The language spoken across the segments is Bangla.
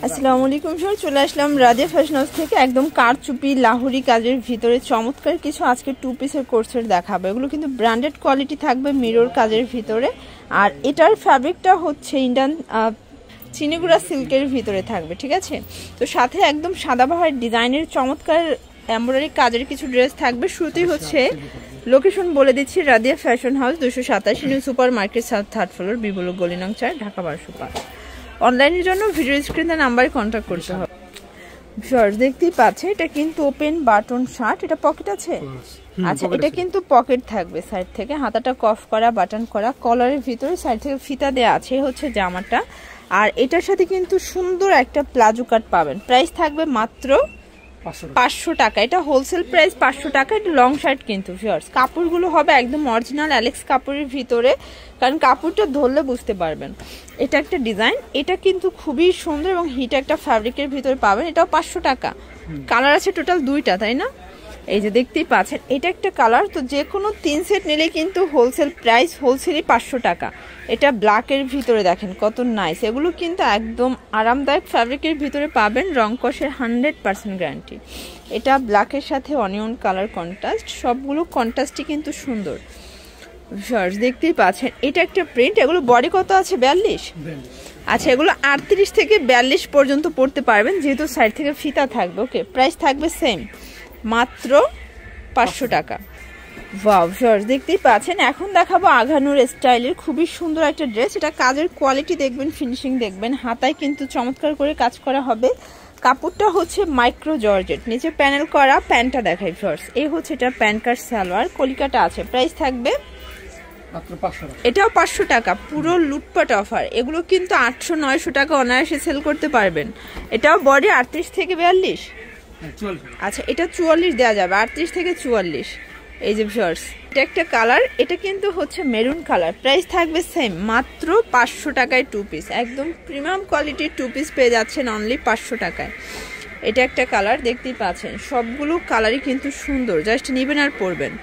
আসসালামু আলাইকুম স্যার, চলে আসলাম রাজিয়া ফ্যাশন হাউস থেকে। একদম কারচুপি লাহুরি কাজের ভিতরে চমৎকার কিছু আজকে 2 পিসের কোর্সের দেখাবো। এগুলো কিন্তু ব্র্যান্ডেড কোয়ালিটি থাকবে, মিরর কাজের ভিতরে। আর এটার ফ্যাব্রিকটা হচ্ছে ইন্ডিয়ান চিনিগুড়া সিল্কের ভিতরে থাকবে, ঠিক আছে। তো সাথে একদম সাদাবাহার ডিজাইনের চমৎকার এমব্রয়ডারি কাজের কিছু ড্রেস থাকবে। শুরুতেই হচ্ছে লোকেশন বলে দিচ্ছি, Razia fashion house 287 new super market, south 3rd floor, বিবল গলি নং 4, ঢাকা 1205। অনলাইনের জন্য ভিডিও স্ক্রিনে নাম্বারে কন্ট্যাক্ট করতে হবে। শর্টস দেখতেই পাচ্ছে, এটা কিন্তু ওপেন বাটন শার্ট। এটা পকেট আছে? আচ্ছা, এটা কিন্তু পকেট থাকবে সাইড থেকে, হাতাটা কফ করা, বাটন করা, কলারের ভিতরে সাইড থেকে ফিতা দেওয়া আছে, হচ্ছে জামাটা। আর এটার সাথে কিন্তু সুন্দর একটা প্লাজো কাট পাবেন। প্রাইস থাকবে মাত্র 500 টাকা। এটা হোলসেল প্রাইস 500 টাকা। এটা লং শার্ট কিন্তু ভিউয়ার্স, কাপড়গুলো হবে একদম অরিজিনাল অ্যালেক্স কাপড়ের ভিতরে, কারণ কাপড়টা ধরলে বুঝতে পারবেন। এটা একটা ডিজাইন, এটা কিন্তু খুবই সুন্দর এবং হিট একটা ফ্যাব্রিকের ভিতরে পাবেন। এটাও 500 টাকা। কালার আছে টোটাল 2টা, তাই না? এই যে দেখতেই পাচ্ছেন, এটা একটা কালার। তো যে কোনো 3 সেট নিলে কিন্তু হোলসেল প্রাইস, হোলসেলই 500 টাকা। এটা ব্ল্যাকের ভিতরে দেখেন কত নাইস। এগুলো কিন্তু একদম আরামদায়ক ফ্যাব্রিকের ভিতরে পাবেন, রং কষের 100% গ্যারান্টি। এটা ব্ল্যাকের সাথে অনিয়ন কালার কন্ট্রাস্ট, সবগুলো কন্ট্রাস্টই কিন্তু সুন্দর। শর্টস দেখতেই পাচ্ছেন, এটা একটা প্রিন্ট। এগুলো বডি কত আছে? 42। আচ্ছা, এগুলো 38 থেকে 42 পর্যন্ত পড়তে পারবেন, যেহেতু সাইড থেকে ফিতা থাকবে। ওকে, প্রাইস থাকবে সেম, মাত্র 500 টাকা। ওয়াও শর্টস দেখতেই পাচ্ছেন। এখন দেখাবো আঘানুর স্টাইলের খুবই সুন্দর একটা ড্রেস। এটা কাজের কোয়ালিটি দেখবেন, ফিনিশিং দেখবেন। হাতায় কিন্তু চমৎকার করে কাজ করা হবে। কাপড়টা হচ্ছে মাইক্রো জর্জেট, নিচে প্যানেল করা। প্যান্টটা দেখাই শর্টস, এই হচ্ছে এটা প্যান্ট কাট সালোয়ার, কলিকাটা আছে। প্রাইস থাকবে মাত্র 500 টাকা। এটাও 500 টাকা, পুরো লুটপাট অফার। এগুলো কিন্তু 800-900 টাকা অনায়াসে সেল করতে পারবেন। এটাও বডি 38 থেকে 42। আচ্ছা, এটা 44 দেওয়া যাবে, 38 থেকে 44। এই যে শর্টস, এটা একটা কালার। এটা কিন্তু হচ্ছে মেরুন কালার। প্রাইস থাকবে সেম, মাত্র 500 টাকায় 2 পিস। একদম প্রিমিয়াম কোয়ালিটির 2 পিস পেয়ে যাচ্ছেন অনলি 500 টাকায়। এটা একটা কালার, দেখতেই পাচ্ছেন সবগুলো কালারই কিন্তু সুন্দর, জাস্ট নেবেন আর পরবেন।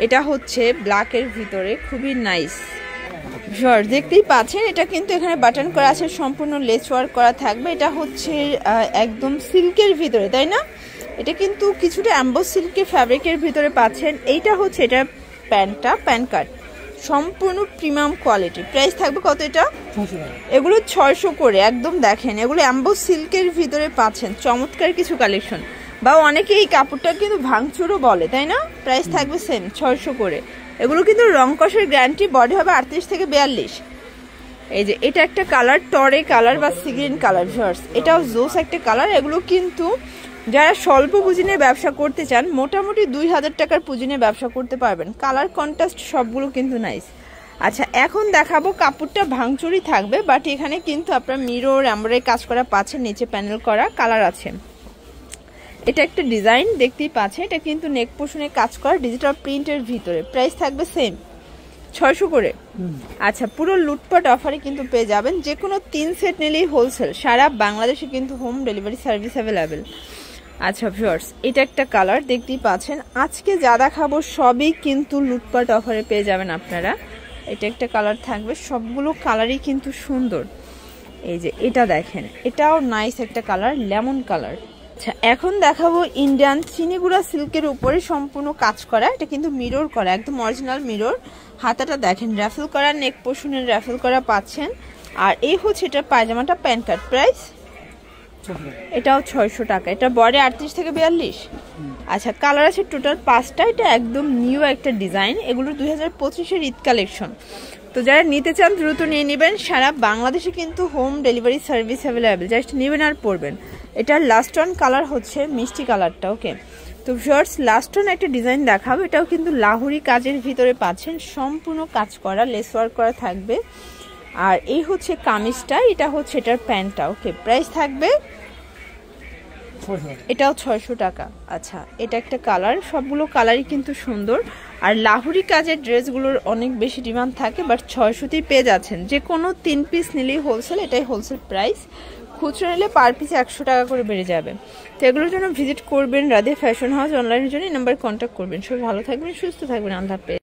এটা হচ্ছে ব্ল্যাকের ভিতরে, খুবই নাইস। শর্টস দেখতেই পাচ্ছেন, এটা কিন্তু এখানে বাটন করা আছে, সম্পূর্ণ লেস ওয়ার্ক করা থাকবে। এটা হচ্ছে একদম সিল্কের ভিতরে, তাই না? এটা কিন্তু কিছুটা অ্যাম্বোস সিল্কের ফ্যাব্রিকের ভিতরে পাচ্ছেন। এইটা হচ্ছে এটা প্যান্টটা, প্যান্ট কাট, সম্পূর্ণ প্রিমিয়াম কোয়ালিটি। প্রাইস থাকবে কত? এটা এগুলো 600 করে। একদম দেখেন, এগুলো অ্যাম্বোস সিল্কের ভিতরে পাচ্ছেন। চমৎকার কিছু কালেকশন, বা অনেকে এই কাপড়টা কিন্তু ভাঙচুরও বলে, তাই না? প্রাইস থাকবে সেম, 600 করে। এগুলো কিন্তু রং কষের গ্যারান্টি। বডি হবে 38 থেকে 42। এই যে এটা একটা কালার, টরে কালার বা সিগ্রিন কালার শর্টস, এটাও জোস একটা কালার। এগুলো কিন্তু যারা স্বল্প পুঁজি নিয়ে ব্যবসা করতে চান, মোটামুটি 2000 টাকার পুঁজি নিয়ে ব্যবসা করতে পারবেন। কালার কন্ট্রাস্ট সবগুলো কিন্তু নাইস। আচ্ছা, এখন দেখাবো কাপড়টা ভাঙচুরি থাকবে, বাট এখানে কিন্তু আপনার মিরর এমব্রয়ডারি কাজ করা পাচ্ছেন, নিচে প্যানেল করা, কালার আছে। এটা একটা ডিজাইন দেখতেই পাচ্ছেন, এটা কিন্তু নেক পোর্শনে কাজ করা ডিজিটাল প্রিন্টের ভিতরে। প্রাইস থাকবে সেম, 600 করে। আচ্ছা, পুরো লুটপাট অফারে কিন্তু পেয়ে যাবেন। যে কোনো 3 সেট নিলেই হোলসেল, সারা বাংলাদেশে কিন্তু হোম ডেলিভারি সার্ভিস অ্যাভেলেবেল। আচ্ছা ভিউয়ার্স, এটা একটা কালার দেখতেই পাচ্ছেন। আজকে যা দেখাবো সবই কিন্তু লুটপাট অফারে পেয়ে যাবেন আপনারা। এটা একটা কালার থাকবে, সবগুলো কালারই কিন্তু সুন্দর। এই যে এটা দেখেন, এটাও নাইস একটা কালার, লেমন কালার। আচ্ছা, এখন দেখাবো ইন্ডিয়ান চিনিগুড়া সিল্কের উপরে সম্পূর্ণ কাজ করা। এটা কিন্তু মিরর করা, একদম অরিজিনাল মিরর। হাতাটা দেখেন র্যাফেল করা, নেক পোর্শনের র্যাফেল করা পাচ্ছেন। আর এই হচ্ছে এটা পায়জামাটা, প্যান্ট কাট। প্রাইস এটাও 600 টাকা। এটা বডি 38 থেকে 42। আচ্ছা, কালার আছে টোটাল 5টা। এটা একদম নিউ একটা ডিজাইন। এগুলো 2025-এর ঈদ কালেকশন। তো যারা নিতে চান দ্রুত নিয়ে নেবেন। সারা বাংলাদেশে কিন্তু home delivery service available, just নেবেন আর পরবেন। এটার লাস্ট অন কালার হচ্ছে মিষ্টি কালারটা। ওকে, তো শর্টস লাস্ট অন একটা ডিজাইন দেখাবো। এটাও কিন্তু লাহুরি কাজের ভিতরে পাচ্ছেন, সম্পূর্ণ কাজ করা, লেস ওয়ার্ক করা থাকবে। আর এই হচ্ছে কামিজটা, এটা হচ্ছে এটার প্যান্টটা। ওকে, প্রাইস থাকবে এটাও 600 টাকা। আচ্ছা, এটা একটা কালার, সবগুলো কালারই কিন্তু সুন্দর। আর লাহুরি কাজের ড্রেসগুলোর অনেক বেশি ডিমান্ড থাকে, বাট 600তেই পেয়ে যাচ্ছেন। যে কোনো 3 পিস নিলেই হোলসেল, এটাই হোলসেল প্রাইস। খুচরো নিলে পার পিস 100 টাকা করে বেড়ে যাবে। তো এগুলোর জন্য ভিজিট করবেন রাজিয়া ফ্যাশন হাউস। অনলাইনের জন্য এই নাম্বার কন্ট্যাক্ট করবেন। সবাই ভালো থাকবেন, সুস্থ থাকবেন। আল্লাহ হাফেজ।